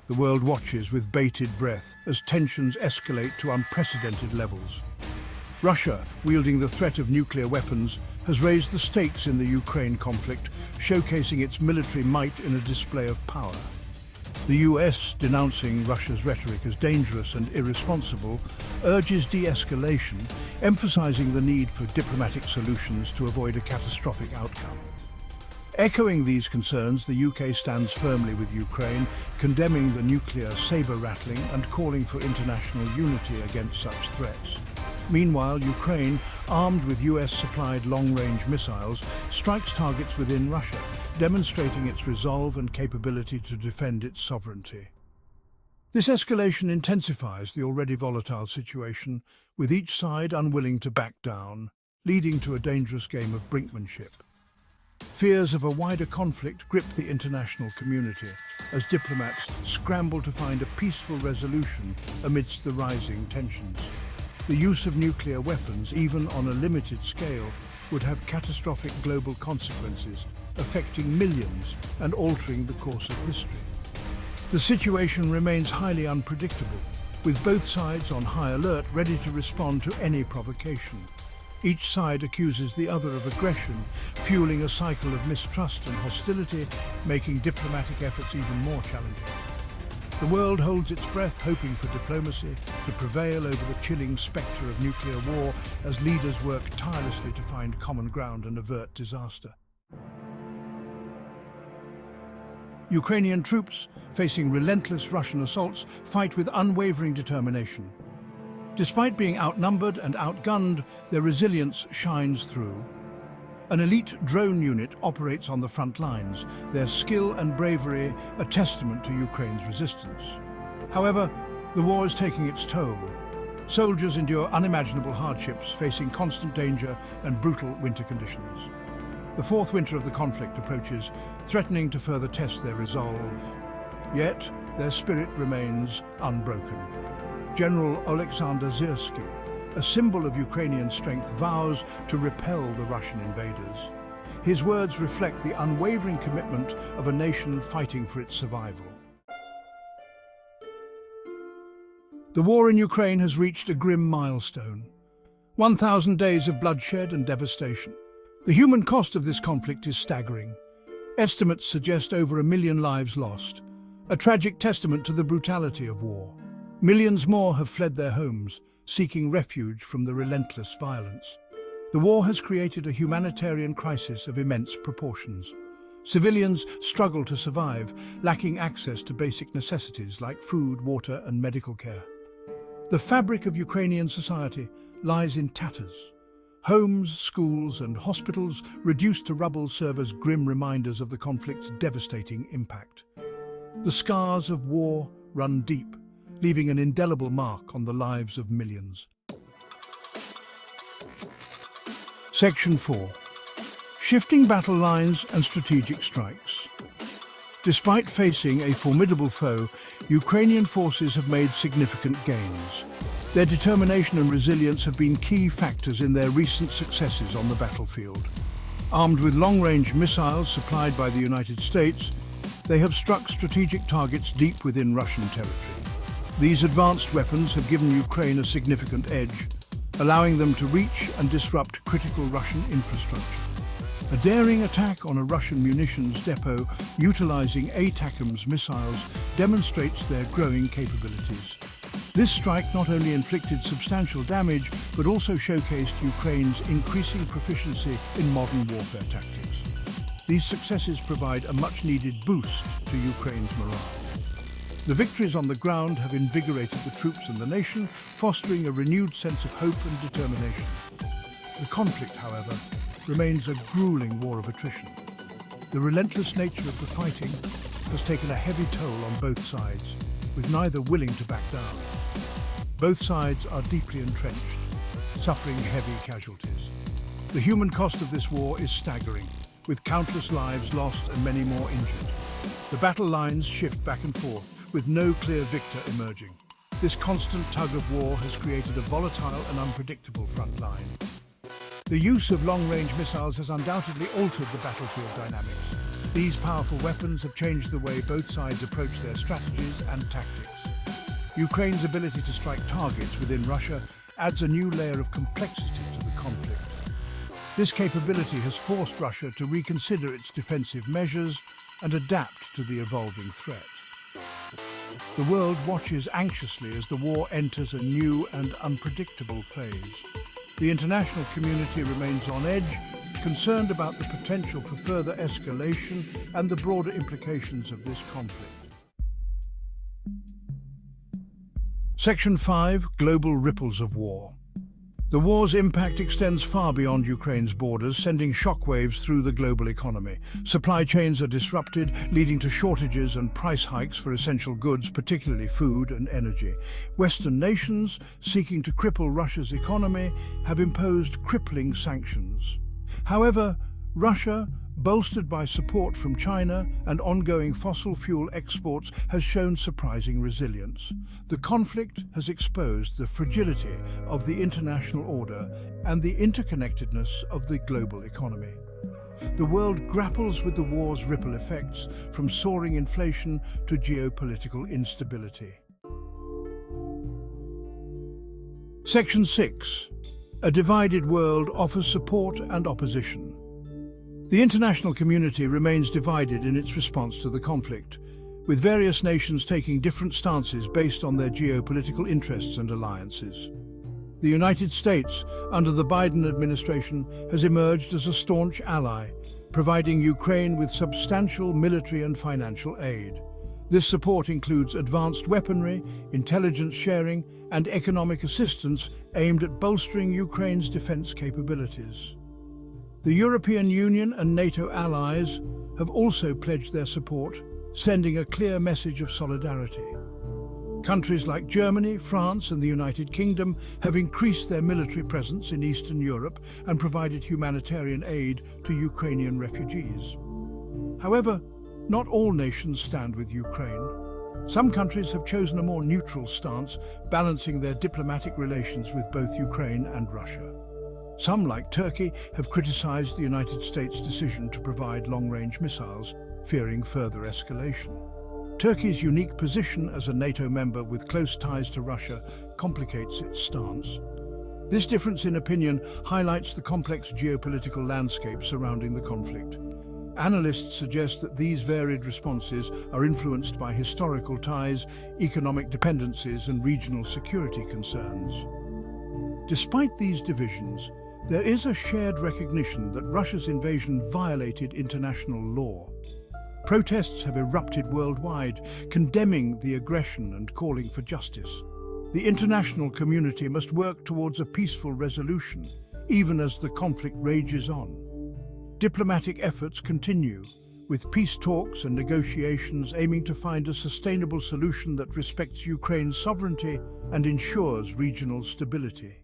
The world watches with bated breath as tensions escalate to unprecedented levels. Russia, wielding the threat of nuclear weapons, has raised the stakes in the Ukraine conflict, showcasing its military might in a display of power. The US, denouncing Russia's rhetoric as dangerous and irresponsible, urges de-escalation, emphasizing the need for diplomatic solutions to avoid a catastrophic outcome. Echoing these concerns, the UK stands firmly with Ukraine, condemning the nuclear saber-rattling and calling for international unity against such threats. Meanwhile, Ukraine, armed with US-supplied long-range missiles, strikes targets within Russia, demonstrating its resolve and capability to defend its sovereignty. This escalation intensifies the already volatile situation, with each side unwilling to back down, leading to a dangerous game of brinkmanship. Fears of a wider conflict grip the international community as diplomats scramble to find a peaceful resolution amidst the rising tensions. The use of nuclear weapons, even on a limited scale, would have catastrophic global consequences, affecting millions and altering the course of history. The situation remains highly unpredictable, with both sides on high alert, ready to respond to any provocation. Each side accuses the other of aggression, fueling a cycle of mistrust and hostility, making diplomatic efforts even more challenging. The world holds its breath, hoping for diplomacy to prevail over the chilling spectre of nuclear war as leaders work tirelessly to find common ground and avert disaster. Ukrainian troops, facing relentless Russian assaults, fight with unwavering determination. Despite being outnumbered and outgunned, their resilience shines through. An elite drone unit operates on the front lines, their skill and bravery a testament to Ukraine's resistance. However, the war is taking its toll. Soldiers endure unimaginable hardships, facing constant danger and brutal winter conditions. The fourth winter of the conflict approaches, threatening to further test their resolve. Yet, their spirit remains unbroken. General Oleksandr Syrsky, a symbol of Ukrainian strength, vows to repel the Russian invaders. His words reflect the unwavering commitment of a nation fighting for its survival. The war in Ukraine has reached a grim milestone. 1,000 days of bloodshed and devastation. The human cost of this conflict is staggering. Estimates suggest over 1 million lives lost, a tragic testament to the brutality of war. Millions more have fled their homes, seeking refuge from the relentless violence. The war has created a humanitarian crisis of immense proportions. Civilians struggle to survive, lacking access to basic necessities like food, water, and medical care. The fabric of Ukrainian society lies in tatters. Homes, schools, and hospitals reduced to rubble serve as grim reminders of the conflict's devastating impact. The scars of war run deep, leaving an indelible mark on the lives of millions. Section 4. Shifting battle lines and strategic strikes. Despite facing a formidable foe, Ukrainian forces have made significant gains. Their determination and resilience have been key factors in their recent successes on the battlefield. Armed with long-range missiles supplied by the United States, they have struck strategic targets deep within Russian territory. These advanced weapons have given Ukraine a significant edge, allowing them to reach and disrupt critical Russian infrastructure. A daring attack on a Russian munitions depot utilizing ATACMS missiles demonstrates their growing capabilities. This strike not only inflicted substantial damage, but also showcased Ukraine's increasing proficiency in modern warfare tactics. These successes provide a much-needed boost to Ukraine's morale. The victories on the ground have invigorated the troops and the nation, fostering a renewed sense of hope and determination. The conflict, however, remains a grueling war of attrition. The relentless nature of the fighting has taken a heavy toll on both sides, with neither willing to back down. Both sides are deeply entrenched, suffering heavy casualties. The human cost of this war is staggering, with countless lives lost and many more injured. The battle lines shift back and forth, with no clear victor emerging. This constant tug of war has created a volatile and unpredictable front line. The use of long-range missiles has undoubtedly altered the battlefield dynamics. These powerful weapons have changed the way both sides approach their strategies and tactics. Ukraine's ability to strike targets within Russia adds a new layer of complexity to the conflict. This capability has forced Russia to reconsider its defensive measures and adapt to the evolving threat. The world watches anxiously as the war enters a new and unpredictable phase. The international community remains on edge, concerned about the potential for further escalation and the broader implications of this conflict. Section 5. Global Ripples of War. The war's impact extends far beyond Ukraine's borders, sending shockwaves through the global economy. Supply chains are disrupted, leading to shortages and price hikes for essential goods, particularly food and energy. Western nations, seeking to cripple Russia's economy, have imposed crippling sanctions. However, Russia, bolstered by support from China and ongoing fossil fuel exports, has shown surprising resilience. The conflict has exposed the fragility of the international order and the interconnectedness of the global economy. The world grapples with the war's ripple effects, from soaring inflation to geopolitical instability. Section 6. A divided world offers support and opposition. The international community remains divided in its response to the conflict, with various nations taking different stances based on their geopolitical interests and alliances. The United States, under the Biden administration, has emerged as a staunch ally, providing Ukraine with substantial military and financial aid. This support includes advanced weaponry, intelligence sharing, and economic assistance aimed at bolstering Ukraine's defense capabilities. The European Union and NATO allies have also pledged their support, sending a clear message of solidarity. Countries like Germany, France, and the United Kingdom have increased their military presence in Eastern Europe and provided humanitarian aid to Ukrainian refugees. However, not all nations stand with Ukraine. Some countries have chosen a more neutral stance, balancing their diplomatic relations with both Ukraine and Russia. Some, like Turkey, have criticized the United States' decision to provide long-range missiles, fearing further escalation. Turkey's unique position as a NATO member with close ties to Russia complicates its stance. This difference in opinion highlights the complex geopolitical landscape surrounding the conflict. Analysts suggest that these varied responses are influenced by historical ties, economic dependencies, and regional security concerns. Despite these divisions, there is a shared recognition that Russia's invasion violated international law. Protests have erupted worldwide, condemning the aggression and calling for justice. The international community must work towards a peaceful resolution, even as the conflict rages on. Diplomatic efforts continue, with peace talks and negotiations aiming to find a sustainable solution that respects Ukraine's sovereignty and ensures regional stability.